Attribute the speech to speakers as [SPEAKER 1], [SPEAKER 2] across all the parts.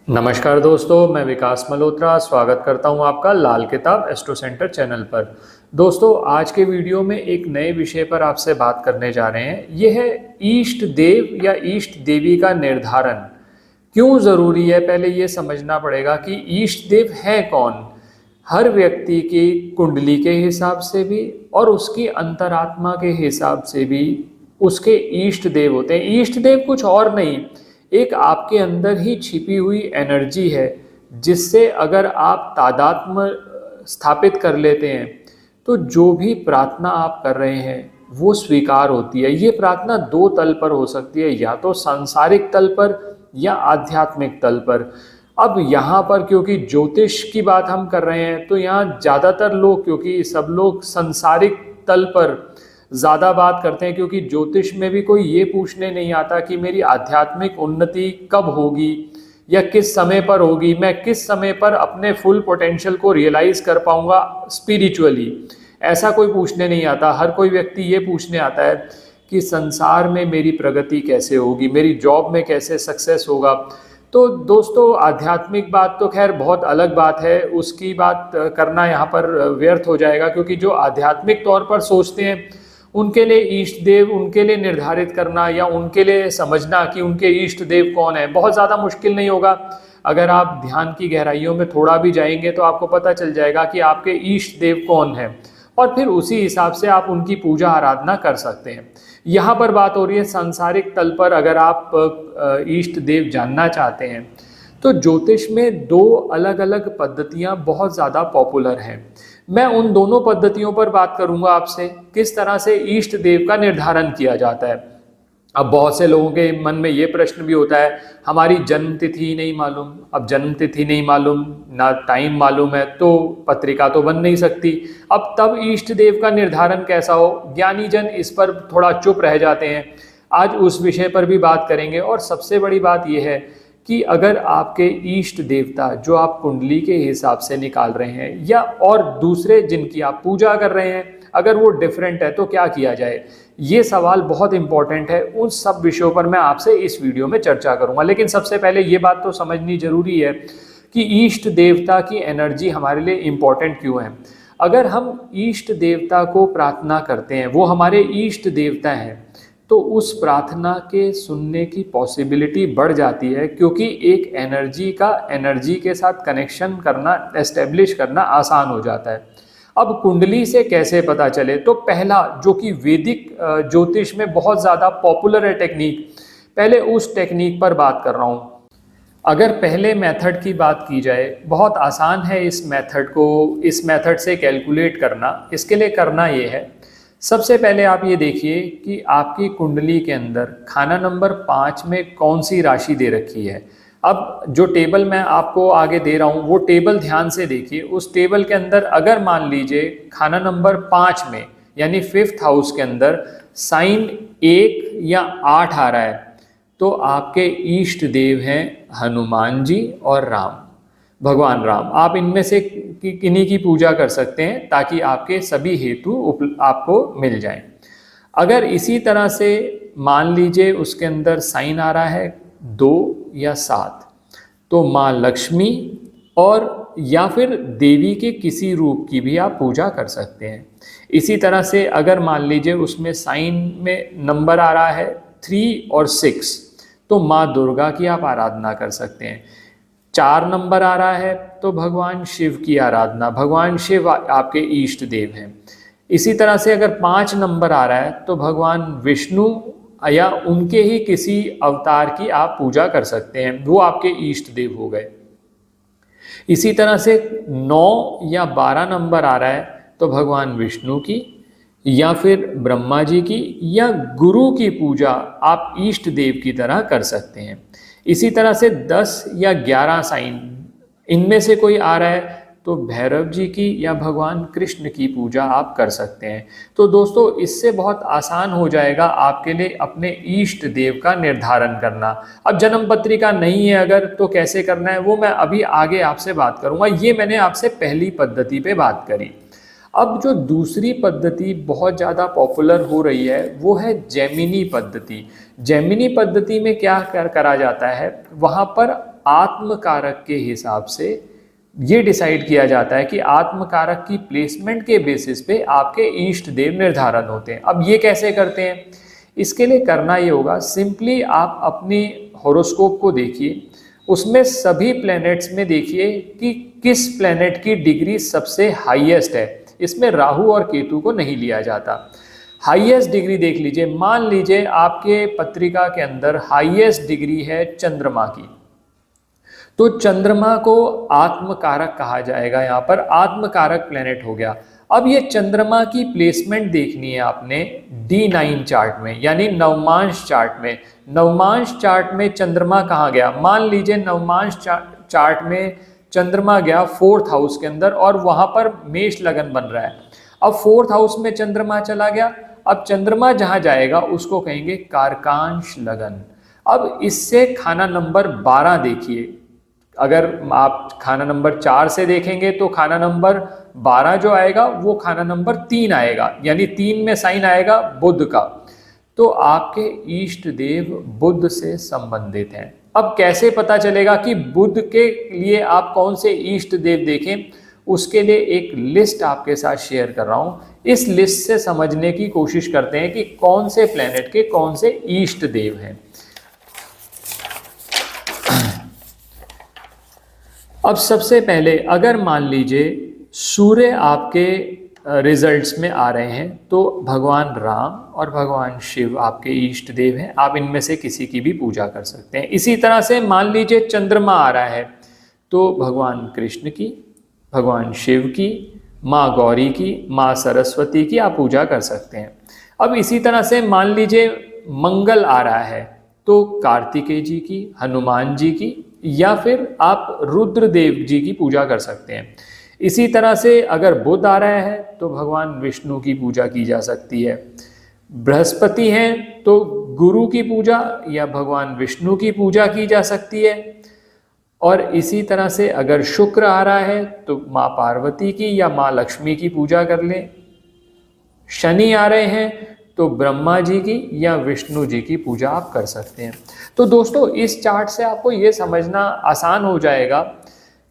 [SPEAKER 1] नमस्कार दोस्तों, मैं विकास मल्होत्रा स्वागत करता हूं आपका लाल किताब एस्ट्रो सेंटर चैनल पर। दोस्तों, आज के वीडियो में एक नए विषय पर आपसे बात करने जा रहे हैं। यह है इष्ट देव या इष्ट देवी का निर्धारण क्यों ज़रूरी है। पहले ये समझना पड़ेगा कि इष्ट देव है कौन। हर व्यक्ति की कुंडली के हिसाब से भी और उसकी अंतरात्मा के हिसाब से भी उसके इष्ट देव होते हैं। इष्ट देव कुछ और नहीं, एक आपके अंदर ही छिपी हुई एनर्जी है, जिससे अगर आप तादात्म्य स्थापित कर लेते हैं तो जो भी प्रार्थना आप कर रहे हैं वो स्वीकार होती है। ये प्रार्थना दो तल पर हो सकती है, या तो सांसारिक तल पर या आध्यात्मिक तल पर। अब यहाँ पर क्योंकि ज्योतिष की बात हम कर रहे हैं तो यहाँ ज़्यादातर लोग, क्योंकि सब लोग सांसारिक तल पर ज़्यादा बात करते हैं, क्योंकि ज्योतिष में भी कोई ये पूछने नहीं आता कि मेरी आध्यात्मिक उन्नति कब होगी या किस समय पर होगी, मैं किस समय पर अपने फुल पोटेंशियल को रियलाइज कर पाऊंगा स्पिरिचुअली। ऐसा कोई पूछने नहीं आता। हर कोई व्यक्ति ये पूछने आता है कि संसार में मेरी प्रगति कैसे होगी, मेरी जॉब में कैसे सक्सेस होगा। तो दोस्तों, आध्यात्मिक बात तो खैर बहुत अलग बात है, उसकी बात करना यहाँ पर व्यर्थ हो जाएगा, क्योंकि जो आध्यात्मिक तौर पर सोचते हैं उनके लिए इष्ट देव, उनके लिए निर्धारित करना या उनके लिए समझना कि उनके इष्ट देव कौन है बहुत ज़्यादा मुश्किल नहीं होगा। अगर आप ध्यान की गहराइयों में थोड़ा भी जाएंगे तो आपको पता चल जाएगा कि आपके इष्ट देव कौन है, और फिर उसी हिसाब से आप उनकी पूजा आराधना कर सकते हैं। यहाँ पर बात हो रही है सांसारिक तल पर। अगर आप इष्ट देव जानना चाहते हैं तो ज्योतिष में दो अलग अलग पद्धतियाँ बहुत ज़्यादा पॉपुलर हैं। मैं उन दोनों पद्धतियों पर बात करूंगा आपसे, किस तरह से इष्ट देव का निर्धारण किया जाता है। अब बहुत से लोगों के मन में ये प्रश्न भी होता है, हमारी जन्म तिथि ही नहीं मालूम। अब जन्म तिथि नहीं मालूम, ना टाइम मालूम है, तो पत्रिका तो बन नहीं सकती। अब तब इष्ट देव का निर्धारण कैसा हो। ज्ञानी जन इस पर थोड़ा चुप रह जाते हैं। आज उस विषय पर भी बात करेंगे। और सबसे बड़ी बात यह है कि अगर आपके इष्ट देवता जो आप कुंडली के हिसाब से निकाल रहे हैं या और दूसरे जिनकी आप पूजा कर रहे हैं, अगर वो डिफरेंट है तो क्या किया जाए, ये सवाल बहुत इंपॉर्टेंट है। उन सब विषयों पर मैं आपसे इस वीडियो में चर्चा करूंगा। लेकिन सबसे पहले ये बात तो समझनी जरूरी है कि इष्ट देवता की एनर्जी हमारे लिए इम्पॉर्टेंट क्यों है। अगर हम इष्ट देवता को प्रार्थना करते हैं, वो हमारे इष्ट देवता हैं, तो उस प्रार्थना के सुनने की पॉसिबिलिटी बढ़ जाती है, क्योंकि एक एनर्जी के साथ कनेक्शन करना, एस्टेब्लिश करना आसान हो जाता है। अब कुंडली से कैसे पता चले, तो पहला, जो कि वैदिक ज्योतिष में बहुत ज़्यादा पॉपुलर है टेक्निक, पहले उस टेक्निक पर बात कर रहा हूँ। अगर पहले मेथड की बात की जाए, बहुत आसान है इस मेथड से कैलकुलेट करना। इसके लिए करना ये है, सबसे पहले आप ये देखिए कि आपकी कुंडली के अंदर खाना नंबर 5 में कौन सी राशि दे रखी है। अब जो टेबल मैं आपको आगे दे रहा हूँ वो टेबल ध्यान से देखिए। उस टेबल के अंदर अगर मान लीजिए खाना नंबर 5 में यानी 5th हाउस के अंदर साइन 1 या 8 आ रहा है, तो आपके इष्ट देव हैं हनुमान जी और राम, भगवान राम। आप इनमें से किन्हीं की पूजा कर सकते हैं ताकि आपके सभी हेतु आपको मिल जाएं। अगर इसी तरह से मान लीजिए उसके अंदर साइन आ रहा है 2 या 7, तो माँ लक्ष्मी और या फिर देवी के किसी रूप की भी आप पूजा कर सकते हैं। इसी तरह से अगर मान लीजिए उसमें साइन में नंबर आ रहा है 3 और 6, तो माँ दुर्गा की आप आराधना कर सकते हैं। 4 नंबर आ रहा है तो भगवान शिव की आराधना, भगवान शिव आपके इष्ट देव हैं। इसी तरह से अगर 5 नंबर आ रहा है तो भगवान विष्णु या उनके ही किसी अवतार की आप पूजा कर सकते हैं, वो आपके इष्ट देव हो गए। इसी तरह से 9 या 12 नंबर आ रहा है तो भगवान विष्णु की या फिर ब्रह्मा जी की या गुरु की पूजा आप इष्ट देव की तरह कर सकते हैं। इसी तरह से 10 या 11 साइन इनमें से कोई आ रहा है तो भैरव जी की या भगवान कृष्ण की पूजा आप कर सकते हैं। तो दोस्तों, इससे बहुत आसान हो जाएगा आपके लिए अपने इष्ट देव का निर्धारण करना। अब जन्म पत्रिका नहीं है अगर, तो कैसे करना है वो मैं अभी आगे आपसे बात करूंगा। ये मैंने आपसे पहली पद्धति पे बात करी। अब जो दूसरी पद्धति बहुत ज़्यादा पॉपुलर हो रही है वो है जेमिनी पद्धति। जेमिनी पद्धति में क्या करा जाता है, वहाँ पर आत्म कारक के हिसाब से ये डिसाइड किया जाता है कि आत्म कारक की प्लेसमेंट के बेसिस पे आपके इष्ट देव निर्धारण होते हैं। अब ये कैसे करते हैं? इसके लिए करना ये होगा, सिंपली आप अपनी हॉरोस्कोप को देखिए, उसमें सभी प्लैनेट्स में देखिए कि किस प्लैनेट की डिग्री सबसे हाईएस्ट है। इसमें राहु और केतु को नहीं लिया जाता। हाईएस्ट डिग्री देख लीजिए, मान लीजिए आपके पत्रिका के अंदर हाईएस्ट डिग्री है चंद्रमा की, तो चंद्रमा को आत्मकारक कहा जाएगा। यहाँ पर आत्मकारक प्लेनेट हो गया। अब ये चंद्रमा की प्लेसमेंट देखनी है आपने D9 चार्ट में, यानी नवमांश चार्ट में। नवमांश चार्ट में चंद्रमा कहाँ गया? मान लीजिए नवमांश चार्ट में चंद्रमा गया 4th हाउस के अंदर और वहां पर मेष लगन बन रहा है। अब 4th हाउस में चंद्रमा चला गया। अब चंद्रमा जहां जाएगा उसको कहेंगे कारकांश लगन। अब इससे खाना नंबर 12 देखिए, अगर आप खाना नंबर 4 से देखेंगे तो खाना नंबर 12 जो आएगा वो खाना नंबर 3 आएगा, यानी 3 में साइन आएगा बुध का। तो आपके इष्ट देव बुध से संबंधित हैं। अब कैसे पता चलेगा कि बुध के लिए आप कौन से इष्ट देव देखें? उसके लिए एक लिस्ट आपके साथ शेयर कर रहा हूं। इस लिस्ट से समझने की कोशिश करते हैं कि कौन से प्लेनेट के कौन से इष्ट देव हैं। अब सबसे पहले अगर मान लीजिए सूर्य आपके रिजल्ट्स में आ रहे हैं, तो भगवान राम और भगवान शिव आपके इष्ट देव हैं। आप इनमें से किसी की भी पूजा कर सकते हैं। इसी तरह से मान लीजिए चंद्रमा आ रहा है, तो भगवान कृष्ण की, भगवान शिव की, माँ गौरी की, माँ सरस्वती की आप पूजा कर सकते हैं। अब इसी तरह से मान लीजिए मंगल आ रहा है, तो कार्तिकेय जी की, हनुमान जी की, या फिर आप रुद्रदेव जी की पूजा कर सकते हैं। इसी तरह से अगर बुध आ रहा है तो भगवान विष्णु की पूजा की जा सकती है। बृहस्पति हैं तो गुरु की पूजा या भगवान विष्णु की पूजा की जा सकती है। और इसी तरह से अगर शुक्र आ रहा है तो माँ पार्वती की या माँ लक्ष्मी की पूजा कर लें। शनि आ रहे हैं तो ब्रह्मा जी की या विष्णु जी की पूजा आप कर सकते हैं। तो दोस्तों, इस चार्ट से आपको ये समझना आसान हो जाएगा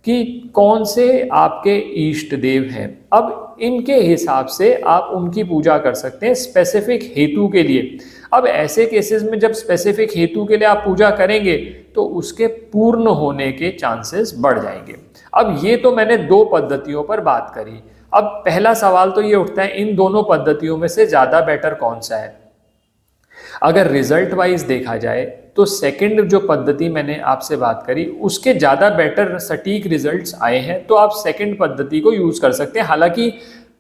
[SPEAKER 1] कि कौन से आपके इष्ट देव हैं। अब इनके हिसाब से आप उनकी पूजा कर सकते हैं स्पेसिफिक हेतु के लिए। अब ऐसे केसेस में जब स्पेसिफिक हेतु के लिए आप पूजा करेंगे तो उसके पूर्ण होने के चांसेस बढ़ जाएंगे। अब ये तो मैंने 2 पद्धतियों पर बात करी। अब पहला सवाल तो ये उठता है, इन दोनों पद्धतियों में से ज़्यादा बेटर कौन सा है? अगर रिजल्ट वाइज देखा जाए तो सेकंड जो पद्धति मैंने आपसे बात करी उसके ज़्यादा बेटर सटीक रिजल्ट्स आए हैं, तो आप सेकंड पद्धति को यूज़ कर सकते हैं। हालांकि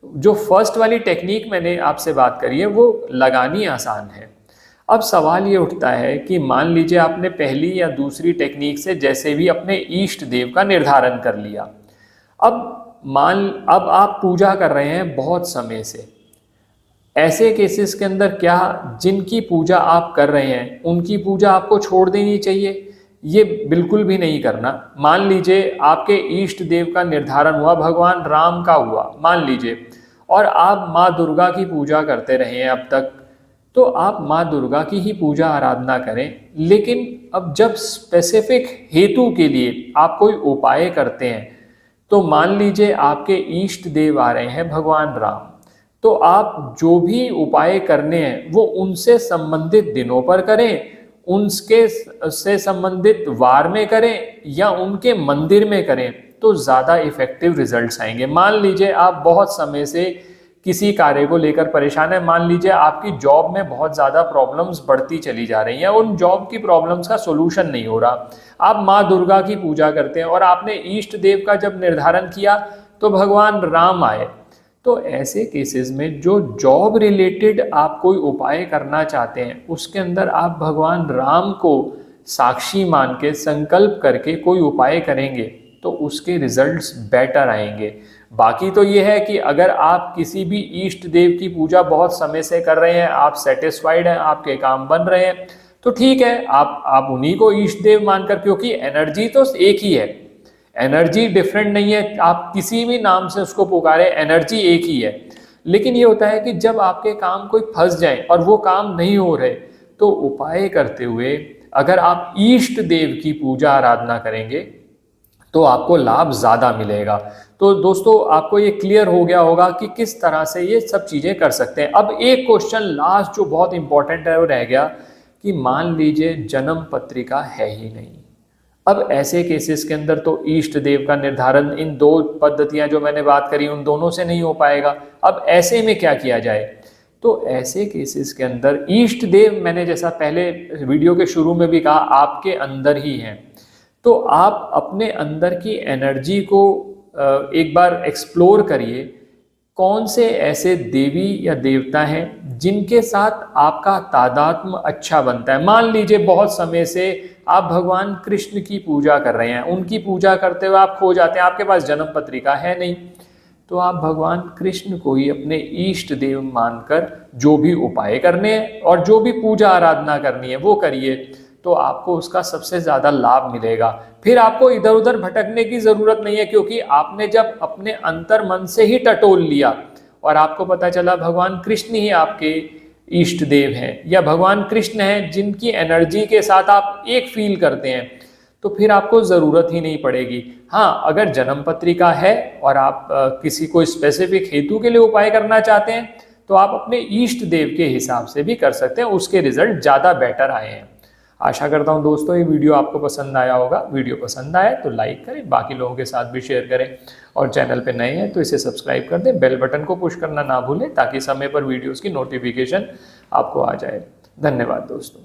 [SPEAKER 1] जो फर्स्ट वाली टेक्निक मैंने आपसे बात करी है वो लगानी आसान है। अब सवाल ये उठता है कि मान लीजिए आपने पहली या दूसरी टेक्निक से जैसे भी अपने इष्ट देव का निर्धारण कर लिया। अब आप पूजा कर रहे हैं बहुत समय से। ऐसे केसेस के अंदर क्या जिनकी पूजा आप कर रहे हैं उनकी पूजा आपको छोड़ देनी चाहिए? ये बिल्कुल भी नहीं करना। मान लीजिए आपके इष्ट देव का निर्धारण हुआ, भगवान राम का हुआ मान लीजिए, और आप माँ दुर्गा की पूजा करते रहे हैं अब तक, तो आप माँ दुर्गा की ही पूजा आराधना करें। लेकिन अब जब स्पेसिफिक हेतु के लिए आप कोई उपाय करते हैं, तो मान लीजिए आपके इष्ट देव आ रहे हैं भगवान राम, तो आप जो भी उपाय करने हैं वो उनसे संबंधित दिनों पर करें, उनके से संबंधित वार में करें या उनके मंदिर में करें, तो ज़्यादा इफेक्टिव रिजल्ट्स आएंगे। मान लीजिए आप बहुत समय से किसी कार्य को लेकर परेशान है, मान लीजिए आपकी जॉब में बहुत ज़्यादा प्रॉब्लम्स बढ़ती चली जा रही हैं, उन जॉब की प्रॉब्लम्स का सोल्यूशन नहीं हो रहा, आप माँ दुर्गा की पूजा करते हैं और आपने इष्ट देव का जब निर्धारण किया तो भगवान राम आए, तो ऐसे केसेस में जो जॉब रिलेटेड आप कोई उपाय करना चाहते हैं उसके अंदर आप भगवान राम को साक्षी मान के संकल्प करके कोई उपाय करेंगे तो उसके रिजल्ट्स बेटर आएंगे। बाकी तो ये है कि अगर आप किसी भी इष्ट देव की पूजा बहुत समय से कर रहे हैं, आप सेटिस्फाइड हैं, आपके काम बन रहे हैं, तो ठीक है, आप उन्हीं को इष्ट देव मानकर, क्योंकि एनर्जी तो एक ही है, एनर्जी डिफरेंट नहीं है, आप किसी भी नाम से उसको पुकारे, एनर्जी एक ही है। लेकिन ये होता है कि जब आपके काम कोई फंस जाए और वो काम नहीं हो रहे, तो उपाय करते हुए अगर आप इष्ट देव की पूजा आराधना करेंगे तो आपको लाभ ज़्यादा मिलेगा। तो दोस्तों आपको ये क्लियर हो गया होगा कि किस तरह से ये सब चीज़ें कर सकते हैं। अब एक क्वेश्चन लास्ट जो बहुत इंपॉर्टेंट है वो रह गया कि मान लीजिए जन्म पत्रिका है ही नहीं। अब ऐसे केसेस के अंदर तो इष्ट देव का निर्धारण इन दो पद्धतियां जो मैंने बात करी उन दोनों से नहीं हो पाएगा। अब ऐसे में क्या किया जाए? तो ऐसे केसेस के अंदर इष्ट देव, मैंने जैसा पहले वीडियो के शुरू में भी कहा, आपके अंदर ही हैं। तो आप अपने अंदर की एनर्जी को एक बार एक्सप्लोर करिए। कौन से ऐसे देवी या देवता हैं जिनके साथ आपका तादात्म्य अच्छा बनता है। मान लीजिए बहुत समय से आप भगवान कृष्ण की पूजा कर रहे हैं, उनकी पूजा करते हुए आप खो जाते हैं, आपके पास जन्म पत्रिका है नहीं, तो आप भगवान कृष्ण को ही अपने इष्ट देव मानकर जो भी उपाय करने हैं और जो भी पूजा आराधना करनी है वो करिए, तो आपको उसका सबसे ज़्यादा लाभ मिलेगा। फिर आपको इधर उधर भटकने की ज़रूरत नहीं है, क्योंकि आपने जब अपने अंतर मन से ही टटोल लिया और आपको पता चला भगवान कृष्ण ही आपके इष्ट देव हैं या भगवान कृष्ण हैं जिनकी एनर्जी के साथ आप एक फील करते हैं, तो फिर आपको ज़रूरत ही नहीं पड़ेगी। हाँ, अगर जन्म पत्रिका है और आप किसी कोई स्पेसिफिक हेतु के लिए उपाय करना चाहते हैं तो आप अपने इष्ट देव के हिसाब से भी कर सकते हैं, उसके रिजल्ट ज़्यादा बेटर आए हैं। आशा करता हूं दोस्तों ये वीडियो आपको पसंद आया होगा। वीडियो पसंद आए तो लाइक करें, बाकी लोगों के साथ भी शेयर करें, और चैनल पे नए हैं तो इसे सब्सक्राइब कर दें, बेल बटन को पुश करना ना भूलें ताकि समय पर वीडियोस की नोटिफिकेशन आपको आ जाए। धन्यवाद दोस्तों।